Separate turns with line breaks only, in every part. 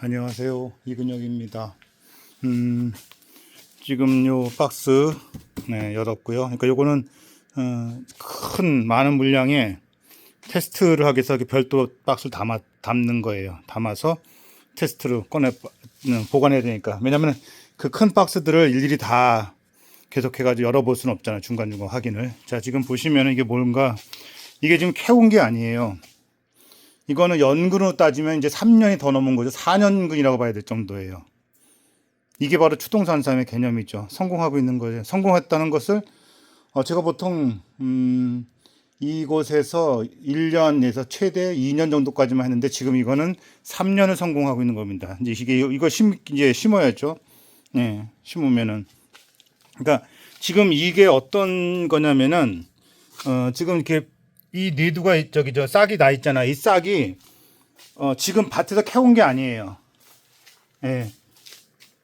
안녕하세요. 이근혁입니다. 지금 요 박스 열었고요. 그러니까 요거는 큰 많은 물량의 테스트를 하기 위해서 별도로 박스를 담는 거예요. 담아서 테스트로 보관해야 되니까. 왜냐면 그 큰 박스들을 일일이 다 계속해가지고 열어볼 수는 없잖아요. 중간중간 확인을. 자, 지금 보시면 이게 뭔가, 이게 지금 캐온 게 아니에요. 이거는 연근으로 따지면 이제 3년이 더 넘은 거죠. 4년근이라고 봐야 될 정도예요. 이게 바로 추동산삼의 개념이죠. 성공하고 있는 거예요. 성공했다는 것을 제가 보통 이곳에서 1년에서 최대 2년 정도까지만 했는데 지금 이거는 3년을 성공하고 있는 겁니다. 이제 이거 이제 심어야죠. 네, 심으면은. 그러니까 지금 이게 어떤 거냐면은 지금 이렇게 이 네두가 싹이 나 있잖아. 이 싹이 지금 밭에서 캐온 게 아니에요. 예.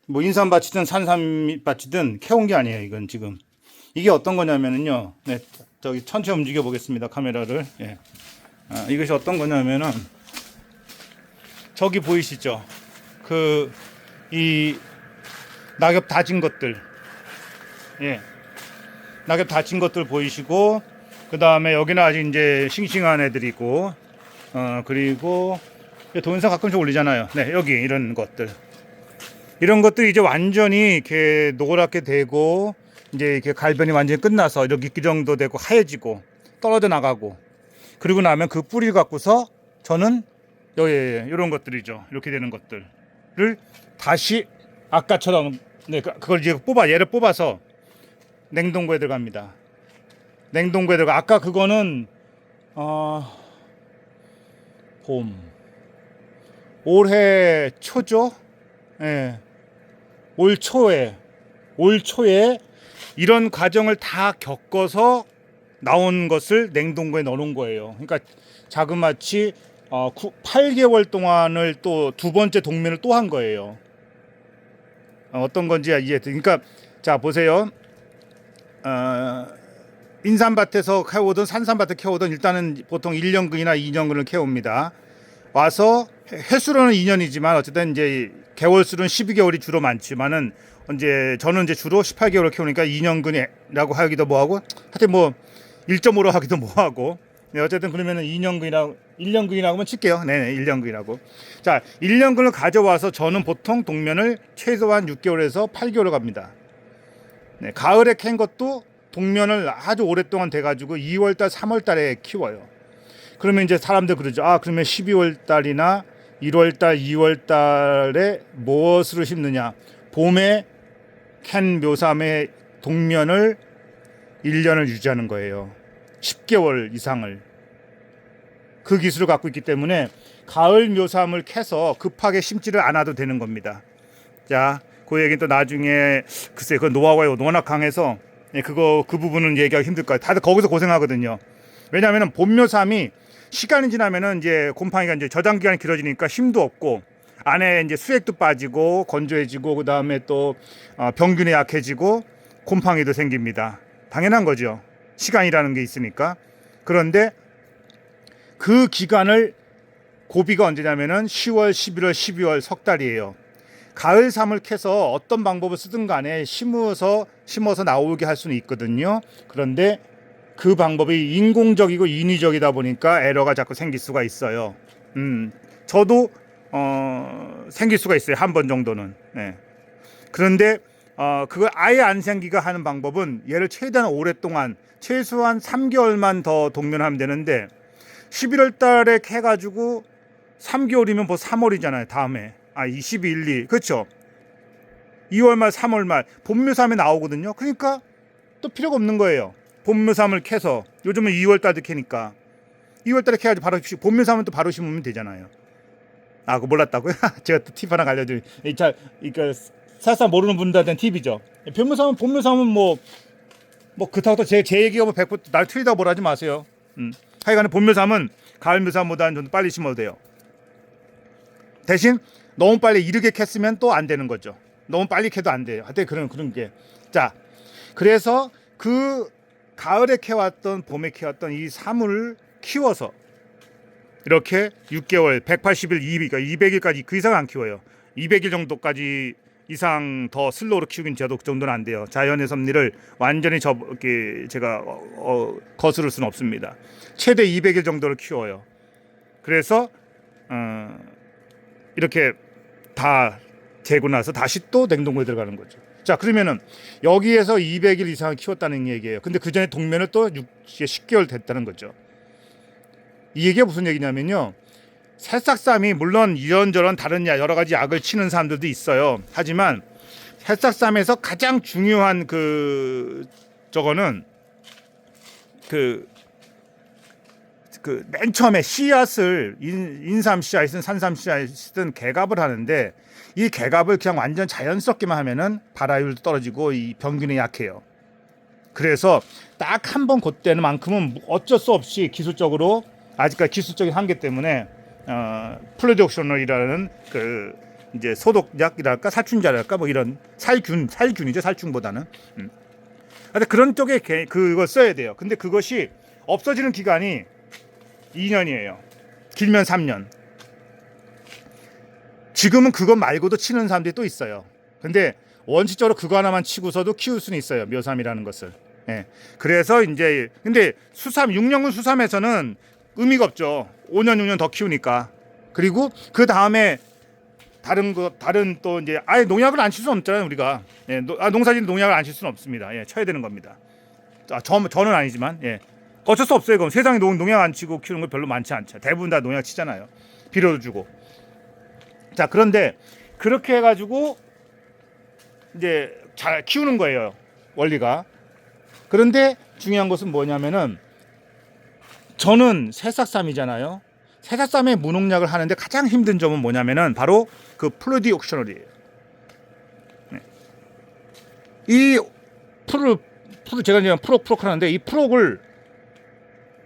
뭐 인삼밭이든 산삼밭이든 캐온 게 아니에요. 이건 지금 이게 어떤 거냐면은요. 네, 저기 천천히 움직여 보겠습니다. 카메라를. 예. 이것이 어떤 거냐면은 저기 보이시죠? 이 낙엽 다진 것들. 예. 낙엽 다진 것들 보이시고, 그 다음에 여기는 아직 이제 싱싱한 애들이고, 그리고 동영상 가끔씩 올리잖아요. 네, 여기 이런 것들이 이제 완전히 이렇게 노랗게 되고, 이제 이렇게 갈변이 완전히 끝나서 이렇게 이 정도 되고 하얘지고 떨어져 나가고, 그리고 나면 그 뿌리를 갖고서 저는 여기 이런 것들이죠. 이렇게 되는 것들을 다시 아까처럼 그걸 이제 얘를 뽑아서 냉동고에 들어갑니다. 냉동고에 들어가. 아까 그거는 봄 올해 초죠. 예. 올 초에 이런 과정을 다 겪어서 나온 것을 냉동고에 넣어놓은 거예요. 그러니까 자그마치 8개월 동안을 또 두 번째 동면을 또 한 거예요. 어떤 건지 그러니까 자 보세요. 인삼밭에서 캐오든 산삼밭에 캐오든 일단은 보통 1년근이나 2년근을 캐옵니다. 와서 횟수로는 2년이지만 어쨌든 이제 개월수는 12개월이 주로 많지만은 이제 저는 이제 주로 18개월을 캐오니까 2년근이라고 하기도 뭐하고 하여튼 뭐 1.5로 하기도 뭐하고. 네, 어쨌든 그러면은 1년근이라고 하면 칠게요. 네, 1년근이라고. 자, 1년근을 가져와서 저는 보통 동면을 최소한 6개월에서 8개월을 갑니다. 네, 가을에 캔 것도 동면을 아주 오랫동안 돼가지고 2월달, 3월달에 키워요. 그러면 이제 사람들 그러죠. 그러면 12월달이나 1월달, 2월달에 무엇으로 심느냐? 봄에 캔 묘삼의 동면을 1년을 유지하는 거예요. 10개월 이상을. 그 기술을 갖고 있기 때문에 가을 묘삼을 캐서 급하게 심지를 않아도 되는 겁니다. 자, 그 얘기는 또 나중에 글쎄 그 노하우가 워낙 강해서 그 부분은 얘기하기 힘들 거예요. 다들 거기서 고생하거든요. 왜냐하면 봄묘삼이 시간이 지나면은 이제 곰팡이가 이제 저장 기간이 길어지니까 힘도 없고 안에 이제 수액도 빠지고 건조해지고 그 다음에 또 병균이 약해지고 곰팡이도 생깁니다. 당연한 거죠. 시간이라는 게 있으니까. 그런데 그 기간을 고비가 언제냐면은 10월, 11월, 12월 석 달이에요. 가을 삼을 캐서 어떤 방법을 쓰든 간에 심어서 나오게 할 수는 있거든요. 그런데 그 방법이 인공적이고 인위적이다 보니까 에러가 자꾸 생길 수가 있어요. 저도 생길 수가 있어요. 한 번 정도는. 네. 그런데 그걸 아예 안 생기게 하는 방법은 얘를 최대한 오랫동안 최소한 3개월만 더 동면하면 되는데 11월 달에 캐가지고 3개월이면 벌써 3월이잖아요. 다음에 21, 2 그렇죠. 2월 말 3월 말 봄묘삼에 나오거든요. 그러니까 또 필요가 없는 거예요. 봄묘삼을 캐서 요즘은 2월 달에 캐니까 2월 달에 캐가지고 바로 봄묘삼은 또 바로 심으면 되잖아요. 그거 몰랐다고요? 제가 또 팁 하나 알려드릴. 그러니까 사실상 모르는 분들한테는 팁이죠. 봄묘삼은 뭐 그렇다고 제 얘기가 뭐 100% 날 틀리다고 뭐라 하지 마세요. 하여간에 봄묘삼은 가을묘삼보다는 좀 빨리 심어도 돼요. 대신 너무 빨리 이르게 캤으면 또 안 되는 거죠. 너무 빨리 캐도 안 돼요. 하여튼 그런 게. 자, 그래서 그 가을에 캐왔던 봄에 캐왔던 이 사물을 키워서 이렇게 6개월, 180일, 200일까지 그 이상 안 키워요. 200일 정도까지 이상 더 슬로우로 키우긴 그 정도는 안 돼요. 자연의 섭리를 완전히 제가 거스를 수는 없습니다. 최대 200일 정도를 키워요. 그래서 이렇게 다 재고 나서 다시 또 냉동고에 들어가는 거죠. 자, 그러면은 여기에서 200일 이상을 키웠다는 얘기예요. 근데 그 전에 동면을 또 10개월 됐다는 거죠. 이 얘기가 무슨 얘기냐면요. 새싹쌈이 물론 이런저런 다른 여러 가지 약을 치는 사람들도 있어요. 하지만 새싹쌈에서 가장 중요한 저거는 맨 처음에 씨앗을 인삼 씨앗이든 산삼 씨앗이든 개갑을 하는데 이 개갑을 그냥 완전 자연스럽게만 하면은 발화율도 떨어지고 이 병균이 약해요. 그래서 딱 한 번 그때는 만큼은 어쩔 수 없이 기술적으로 아직까지 기술적인 한계 때문에 플로디옥셔널이라는 이제 소독약이랄까 살충제랄까 뭐 이런 살균이죠. 살충보다는. 근데 그런 쪽에 그걸 써야 돼요. 근데 그것이 없어지는 기간이 2년이에요. 길면 3년. 지금은 그것 말고도 치는 사람들이 또 있어요. 근데 원칙적으로 그거 하나만 치고서도 키울 수는 있어요. 묘삼이라는 것을. 예. 그래서 이제 근데 6년근 수삼에서는 의미가 없죠. 5년 6년 더 키우니까. 그리고 그 다음에 다른 또 이제 아예 농약을 안 칠 수는 없잖아요, 우리가. 예. 농사짓는 농약을 안 칠 수는 없습니다. 예. 쳐야 되는 겁니다. 저는 아니지만 예. 어쩔 수 없어요. 그럼 세상에 농약 안 치고 키우는 거 별로 많지 않죠. 대부분 다 농약 치잖아요. 비료도 주고. 자, 그런데 그렇게 해가지고 이제 잘 키우는 거예요. 원리가. 그런데 중요한 것은 뭐냐면은 저는 새싹쌈이잖아요. 새싹쌈에 무농약을 하는데 가장 힘든 점은 뭐냐면은 바로 그 플로디옥셔널이에요. 네. 이 제가 이제 프록 하는데 이 프록을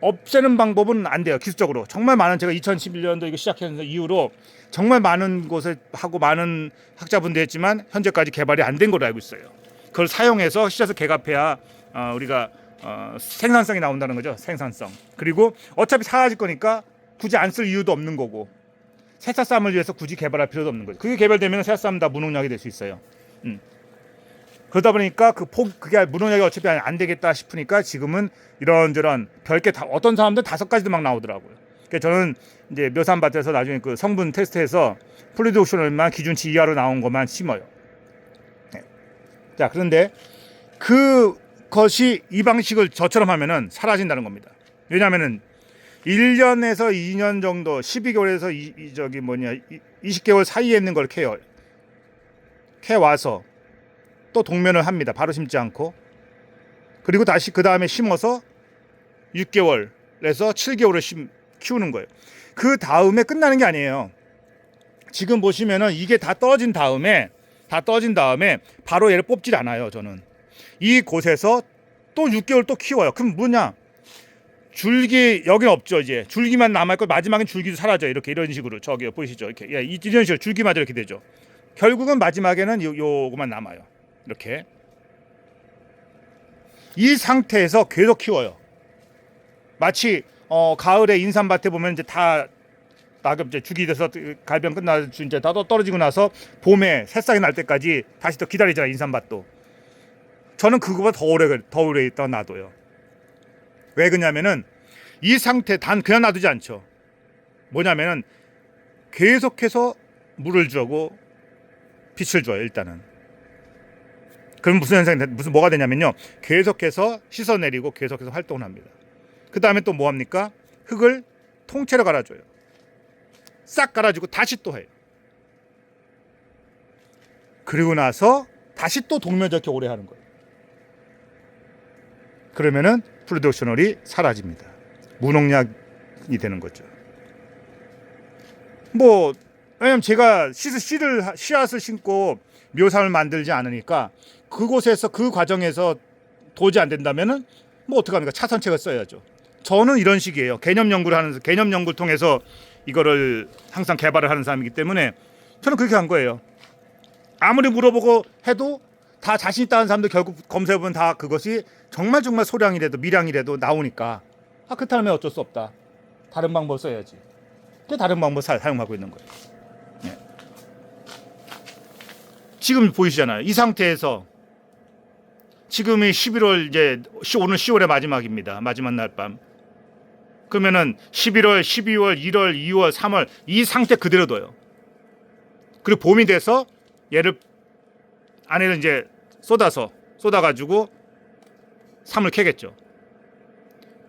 없애는 방법은 안 돼요. 기술적으로. 정말 많은 제가 2011년도 이거 시작한 이후로 정말 많은 곳에 하고 많은 학자분들 했지만 현재까지 개발이 안 된 걸로 알고 있어요. 그걸 사용해서 씨앗을 개갑해야 우리가 생산성이 나온다는 거죠. 생산성. 그리고 어차피 사라질 거니까 굳이 안 쓸 이유도 없는 거고 새싹쌈을 위해서 굳이 개발할 필요도 없는 거죠. 그게 개발되면 새싹쌈 다 무농약이 될 수 있어요. 그러다 보니까 그게 무농약이 어차피 안 되겠다 싶으니까 지금은 이런저런 별게 다 어떤 사람들 5가지도 막 나오더라고요. 그러니까 저는 이제 묘산밭에서 나중에 그 성분 테스트해서 플로디옥셔널만 기준치 이하로 나온 것만 심어요. 네. 자, 그런데 그것이 이 방식을 저처럼 하면은 사라진다는 겁니다. 왜냐하면은 1년에서 2년 정도 12개월에서 20개월 사이에 있는 걸 캐요. 캐와서 또 동면을 합니다. 바로 심지 않고. 그리고 다시 그 다음에 심어서 6개월에서 7개월을 키우는 거예요. 그 다음에 끝나는 게 아니에요. 지금 보시면은 이게 다 떨어진 다음에 바로 얘를 뽑질 않아요. 저는 이 곳에서 또 6개월 또 키워요. 그럼 뭐냐? 줄기 여기는 없죠. 이제 줄기만 남아있고 마지막엔 줄기도 사라져. 이런 식으로 저기 보이시죠? 이렇게 이런 식으로 줄기마저 이렇게 되죠. 결국은 마지막에는 요거만 남아요. 이렇게 이 상태에서 계속 키워요. 마치 가을에 인삼밭에 보면 이제 다 낙엽 이제 주기 돼서 갈병 끝나서 이제 다 떨어지고 나서 봄에 새싹이 날 때까지 다시 또 기다리잖아요. 인삼밭도. 저는 그거보다 더 오래 있다 놔둬요. 왜 그러냐면은 이 상태 그냥 놔두지 않죠. 뭐냐면은 계속해서 물을 주고 빛을 줘요. 일단은. 그럼 뭐가 되냐면요. 계속해서 씻어내리고 계속해서 활동을 합니다. 그 다음에 또 뭐 합니까? 흙을 통째로 갈아줘요. 싹 갈아주고 다시 또 해요. 그리고 나서 다시 또 동면 저렇게 오래 하는 거예요. 그러면은 플로디옥셔널이 사라집니다. 무농약이 되는 거죠. 왜냐면 제가 씨앗을 심고 묘삼을 만들지 않으니까 그곳에서 그 과정에서 도저히 안 된다면은 어떡합니까? 차선책을 써야죠. 저는 이런 식이에요. 개념 연구를 통해서 이거를 항상 개발을 하는 사람이기 때문에 저는 그렇게 한 거예요. 아무리 물어보고 해도 다 자신 있다는 사람들 결국 검색해보면 다 그것이 정말 소량이라도 미량이라도 나오니까 그렇다면 어쩔 수 없다. 다른 방법 써야지. 또 다른 방법 사용하고 있는 거예요. 예. 지금 보이시잖아요. 이 상태에서 지금이 11월 이제 오늘 10월의 마지막입니다. 마지막 날 밤. 그러면은 11월, 12월, 1월, 2월, 3월 이 상태 그대로 둬요. 그리고 봄이 돼서 얘를 안에를 이제 쏟아가지고 삶을 캐겠죠.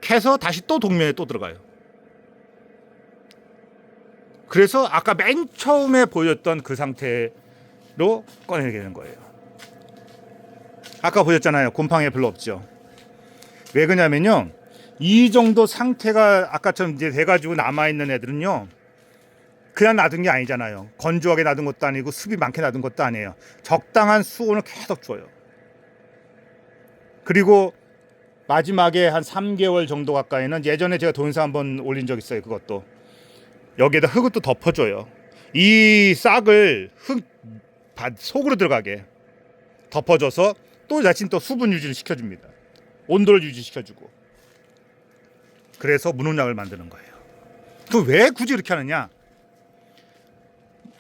캐서 다시 또 동면에 또 들어가요. 그래서 아까 맨 처음에 보였던 그 상태로 꺼내게 되는 거예요. 아까 보셨잖아요. 곰팡이 별로 없죠. 왜 그러냐면요. 이 정도 상태가 아까처럼 이제 돼가지고 남아있는 애들은요. 그냥 놔둔 게 아니잖아요. 건조하게 놔둔 것도 아니고 습이 많게 놔둔 것도 아니에요. 적당한 수온을 계속 줘요. 그리고 마지막에 한 3개월 정도 가까이는 예전에 제가 동영상 한번 올린 적 있어요. 그것도 여기에다 흙을 또 덮어줘요. 이 싹을 속으로 들어가게 덮어줘서 또 자신 또 수분 유지를 시켜줍니다. 온도를 유지시켜주고. 그래서 무농약을 만드는 거예요. 그 왜 굳이 이렇게 하느냐?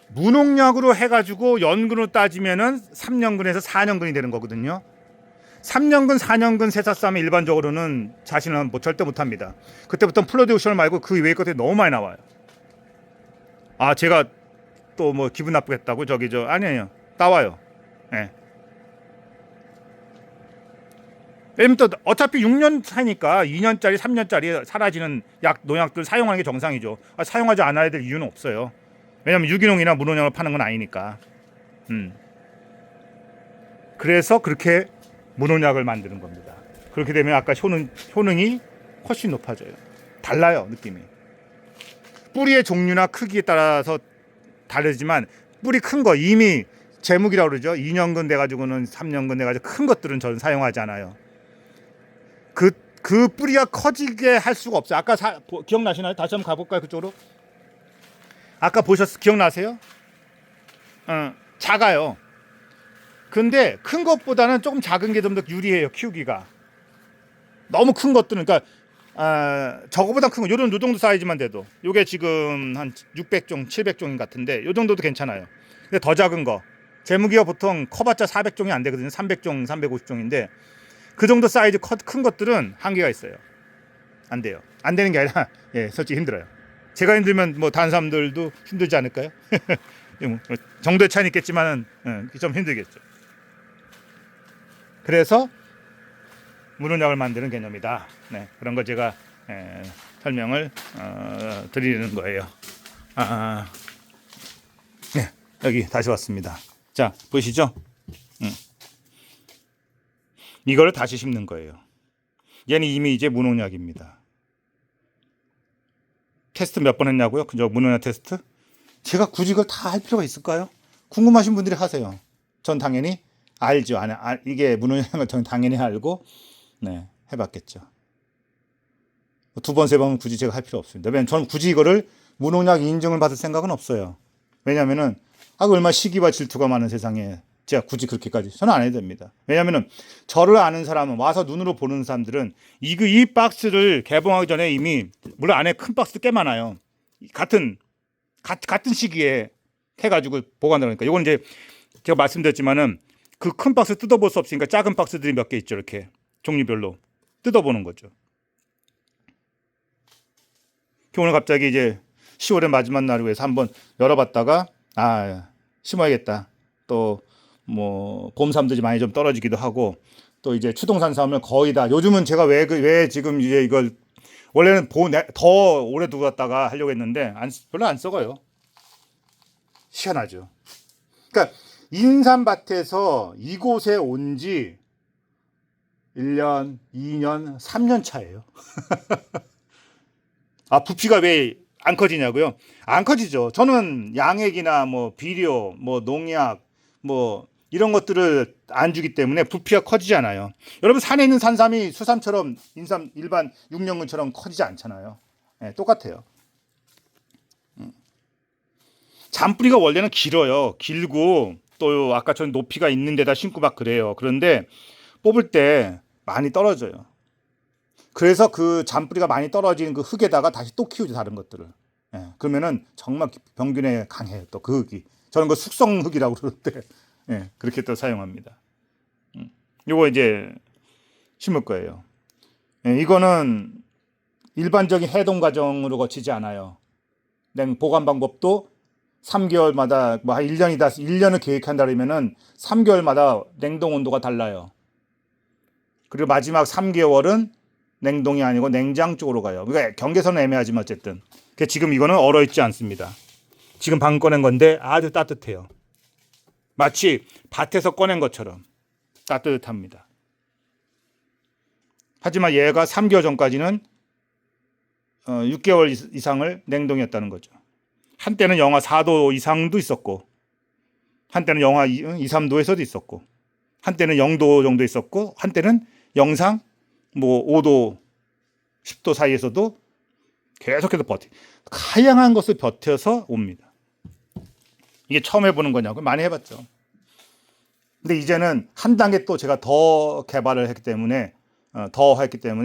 무농약으로 해가지고 연근으로 따지면은 3년근에서 4년근이 되는 거거든요. 3년근, 4년근 새싹쌈이 일반적으로는 자신은 절대 못합니다. 그때부터는 플로디오션 말고 그 외의 것들이 너무 많이 나와요. 아, 제가 또 뭐 기분 나쁘겠다고 아니에요. 나와요. 예. 왜냐면 또 어차피 6년 차니까 2년짜리, 3년짜리 사라지는 농약들 사용하는 게 정상이죠. 사용하지 않아야 될 이유는 없어요. 왜냐면 유기농이나 무농약을 파는 건 아니니까. 그래서 그렇게 무농약을 만드는 겁니다. 그렇게 되면 아까 효능이 훨씬 높아져요. 달라요, 느낌이. 뿌리의 종류나 크기에 따라서 다르지만 뿌리 큰 거 이미 제묵이라고 그러죠. 2년근 돼가지고는 3년근 돼가지고 큰 것들은 저는 사용하지 않아요. 그 뿌리가 커지게 할 수가 없어요. 아까 기억나시나요? 다시 한번 가볼까요? 그쪽으로. 아까 기억나세요? 작아요. 근데 큰 것보다는 조금 작은 게 좀 더 유리해요. 키우기가. 너무 큰 것들은 그러니까 저거보다 큰 거 요런 요 정도 사이즈만 돼도 요게 지금 한 600종, 700종 같은데 요 정도도 괜찮아요. 근데 더 작은 거 제무기가 보통 커봤자 400종이 안 되거든요. 300종, 350종인데 그 정도 사이즈 큰 것들은 한계가 있어요. 안 돼요. 안 되는 게 아니라 예, 솔직히 힘들어요. 제가 힘들면 뭐 다른 사람들도 힘들지 않을까요? 정도의 차이는 있겠지만은 좀 힘들겠죠. 그래서 무농약을 만드는 개념이다. 네, 그런 거 제가 설명을 드리는 거예요. 네, 여기 다시 왔습니다. 자, 보이시죠? 이걸 다시 심는 거예요. 얘는 이미 이제 무농약입니다. 테스트 몇 번 했냐고요? 그저 무농약 테스트? 제가 굳이 이걸 다 할 필요가 있을까요? 궁금하신 분들이 하세요. 전 당연히 알죠. 이게 무농약인 걸 저는 당연히 알고 네, 해봤겠죠. 두 번, 세 번은 굳이 제가 할 필요 없습니다. 왜냐면 저는 굳이 이거를 무농약 인증을 받을 생각은 없어요. 왜냐면은 얼마나 시기와 질투가 많은 세상에 제가 굳이 그렇게까지 저는 안 해도 됩니다. 왜냐면은 저를 아는 사람은 와서 눈으로 보는 사람들은 이 박스를 개봉하기 전에 이미 물론 안에 큰 박스 꽤 많아요. 같은 시기에 해가지고 보관하니까 이건 이제 제가 말씀드렸지만은 그 큰 박스 뜯어볼 수 없으니까 작은 박스들이 몇 개 있죠. 이렇게 종류별로 뜯어보는 거죠. 오늘 갑자기 이제 10월의 마지막 날을 위해서 한번 열어봤다가 심어야겠다. 또 뭐 봄삼들이 많이 좀 떨어지기도 하고 또 이제 추동산삼을 거의 다 요즘은 제가 왜 지금 이제 이걸 원래는 더 오래 두고 갔다가 하려고 했는데 별로 안 썩어요. 희한하죠. 그러니까 인삼밭에서 이곳에 온 지 1년, 2년, 3년 차예요. 부피가 왜 안 커지냐고요? 안 커지죠. 저는 양액이나 뭐 비료, 뭐 농약, 뭐 이런 것들을 안 주기 때문에 부피가 커지지 않아요. 여러분 산에 있는 산삼이 수삼처럼 일반 6년근처럼 커지지 않잖아요. 네, 똑같아요. 잔뿌리가 원래는 길어요. 길고 또 아까 전 높이가 있는 데다 심고 막 그래요. 그런데 뽑을 때 많이 떨어져요. 그래서 그 잔뿌리가 많이 떨어지는 그 흙에다가 다시 또 키우죠. 다른 것들을. 예, 그러면은 정말 병균에 강해요. 또 그 흙이. 저는 그 숙성흙이라고 그러는데 예, 그렇게 또 사용합니다. 요거 이제 심을 거예요. 예, 이거는 일반적인 해동 과정으로 거치지 않아요. 보관 방법도 3개월마다 뭐 한 1년이다. 1년을 계획한다 그러면은 3개월마다 냉동 온도가 달라요. 그리고 마지막 3개월은 냉동이 아니고 냉장 쪽으로 가요. 그러니까 경계선은 애매하지만 어쨌든. 지금 이거는 얼어 있지 않습니다. 지금 방금 꺼낸 건데 아주 따뜻해요. 마치 밭에서 꺼낸 것처럼 따뜻합니다. 하지만 얘가 3개월 전까지는 6개월 이상을 냉동이었다는 거죠. 한때는 영하 4도 이상도 있었고, 한때는 영하 2, 3도에서도 있었고, 한때는 0도 정도 있었고, 한때는 영상 뭐 5도, 10도 사이에서도 계속해서 다양한 것을 버텨서 옵니다. 이게 처음 해보는 거냐고 많이 해봤죠. 근데 이제는 한 단계 또 제가 더 개발을 했기 때문에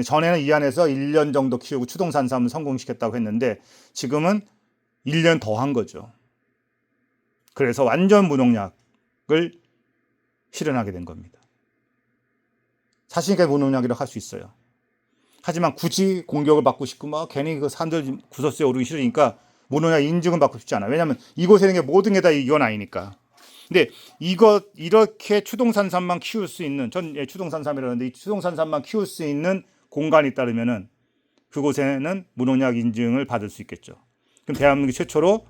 전에는 이 안에서 1년 정도 키우고 추동산삼을 성공시켰다고 했는데 지금은 1년 더 한 거죠. 그래서 완전 무농약을 실현하게 된 겁니다. 자신 있게 무농약이라고 할 수 있어요. 하지만 굳이 공격을 받고 싶고 막 괜히 그 산들 구설수에 오르기 싫으니까 무농약 인증은 받고 싶지 않아요. 왜냐하면 이곳에 있는 게 모든 게 다 이건 아니니까. 근데 이렇게 추동산삼만 키울 수 있는, 전 추동산삼이라는데 이 추동산삼만 키울 수 있는 공간이 있다면은 그곳에는 무농약 인증을 받을 수 있겠죠. 그럼 대한민국 최초로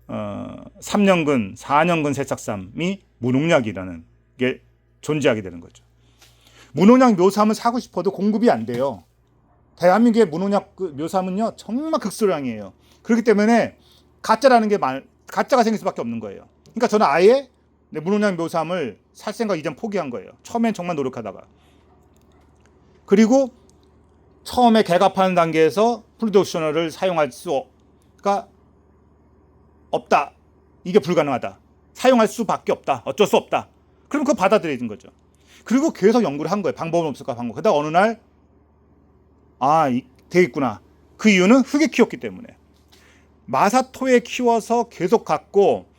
3년근, 4년근 새싹삼이 무농약이라는 게 존재하게 되는 거죠. 무농약 묘삼을 사고 싶어도 공급이 안 돼요. 대한민국의 무농약 묘삼은요 정말 극소량이에요. 그렇기 때문에 가짜라는 게 가짜가 생길 수밖에 없는 거예요. 그러니까 저는 아예 무농약 묘삼을 살 생각 이전 포기한 거예요. 처음엔 정말 노력하다가. 그리고 처음에 개갑하는 단계에서 프로덕셔널을 사용할 수가 없다. 이게 불가능하다. 사용할 수밖에 없다. 어쩔 수 없다. 그럼 그거 받아들여진 거죠. 그리고 계속 연구를 한 거예요. 방법은 없을까 방법. 그러다 어느 날 되겠구나. 그 이유는 흙에 키웠기 때문에. 마사토에 키워서 계속 갖고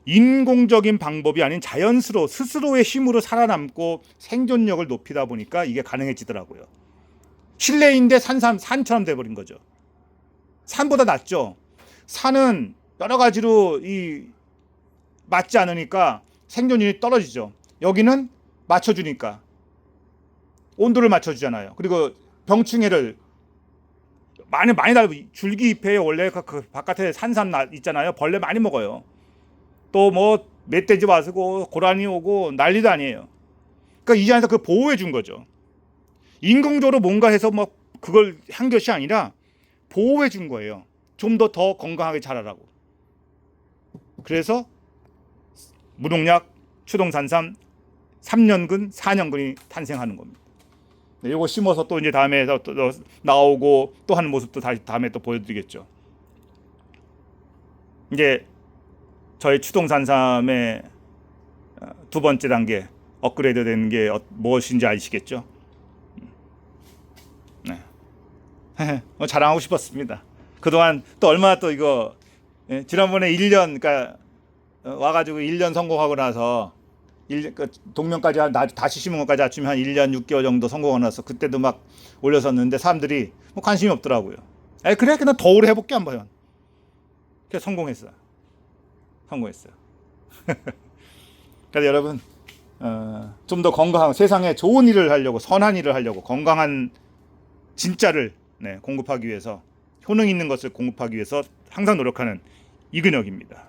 인공적인 방법이 아닌 스스로의 힘으로 살아남고 생존력을 높이다 보니까 이게 가능해지더라고요. 실내인데 산처럼 돼버린 거죠. 산보다 낫죠. 산은 여러 가지로 맞지 않으니까 생존율이 떨어지죠. 여기는 맞춰주니까 온도를 맞춰주잖아요. 그리고 병충해를 많이 달고 줄기잎에 원래 그 바깥에 산삼 있잖아요. 벌레 많이 먹어요. 또 뭐 멧돼지 와서 고라니 오고 난리도 아니에요. 그러니까 이 안에서 그 보호해 준 거죠. 인공적으로 뭔가 해서 뭐 그걸 한 것이 아니라 보호해 준 거예요. 좀 더 건강하게 자라라고. 그래서 무농약 추동산삼 3년근, 4년근이 탄생하는 겁니다. 이거 심어서 또 이제 다음에 또 나오고 또 하는 모습도 다음에 또 보여드리겠죠. 이제 저희 추동산삼의 두 번째 단계 업그레이드 된 게 무엇인지 아시겠죠? 네. 자랑하고 싶었습니다. 그동안 또 얼마나 또 이거 지난번에 1년 그러니까 와가지고 1년 성공하고 나서 동면까지 다시 심은 것까지 합치면 한 1년 6개월 정도 성공하고 나서 그때도 막 올렸었는데 사람들이 뭐 관심이 없더라고요. 그래 그냥 더 오래 해볼게 한번. 그래서 성공했어요. 그래서 여러분 좀 더 건강한 세상에 좋은 일을 하려고 선한 일을 하려고 건강한 진짜를 공급하기 위해서 효능 있는 것을 공급하기 위해서 항상 노력하는 이근혁입니다.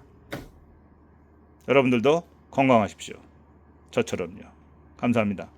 여러분들도 건강하십시오. 저처럼요. 감사합니다.